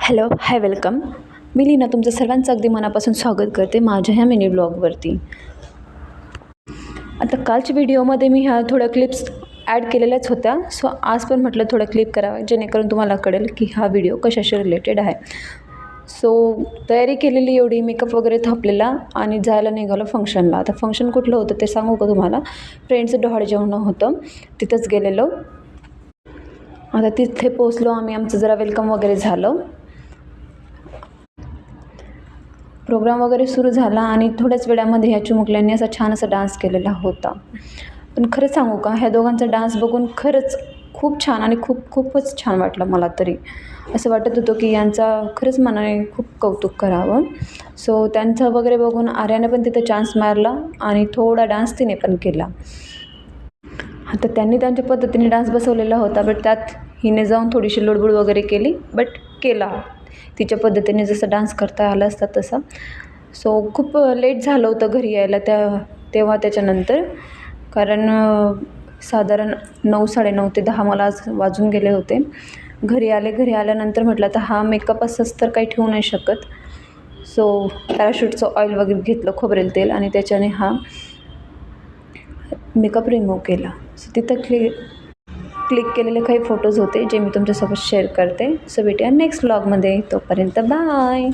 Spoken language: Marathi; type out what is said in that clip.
हॅलो, हाय, वेलकम. मी लीना तुमचं सर्वांचं अगदी मनापासून स्वागत करते माझ्या ह्या मिनी ब्लॉगवरती. आता कालच्या व्हिडिओमध्ये मी ह्या थोड्या क्लिप्स ॲड केलेल्याच होत्या. सो आज पण म्हटलं थोडं क्लिप करावं जेणेकरून तुम्हाला कळेल की हा व्हिडिओ कशाशी रिलेटेड आहे. सो तयारी केलेली एवढी, मेकअप वगैरे थापलेला आणि जायला निघालो फंक्शनला. आता फंक्शन कुठलं होतं ते सांगू का तुम्हाला? फ्रेंड्सचं डोहाळे जेवण होतं, तिथंच गेलेलो. आता तिथे पोचलो आम्ही, आमचं जरा वेलकम वगैरे झालं. प्रोग्राम वगैरे सुरू झाला आणि थोड्याच वेळामध्ये ह्या चिमुकल्यांनी असा छान असा डान्स केलेला होता. पण खरंच सांगू का, ह्या दोघांचा डान्स बघून खरंच खूप छान आणि खूपच छान वाटलं मला तरी. असं वाटत होतं की यांचा खरंच मनाने खूप कौतुक करावं. सो त्यांचं वगैरे बघून आर्याने पण तिथं चान्स मारला आणि थोडा डान्स तिने पण केला. आता त्यांनी त्यांच्या पद्धतीने डान्स बसवलेला होता, बट त्यात हिने जाऊन थोडीशी लुडबुड वगैरे केली, बट केला तिच्या पद्धतीने जसं डान्स करता आला असता तसा. सो खूप लेट झालं होतं घरी यायला तेव्हा त्याच्यानंतर, कारण साधारण 9, 9:30 ते 10 मला आज वाजून गेले होते. घरी आल्यानंतर म्हटलं आता हा मेकअप असंच तर काही ठेवू नाही शकत. सो पॅराशूटचं ऑइल वगैरे घेतलं, खोबरेल तेल, आणि त्याच्याने हा मेकअप रिमूव्ह केला. सो तिथं क्लिक केलेले काही फोटोज होते जे मी तुमच्यासोबत शेअर करते. सो भेटूया नेक्स्ट व्लॉगमध्ये. तोपर्यंत बाय.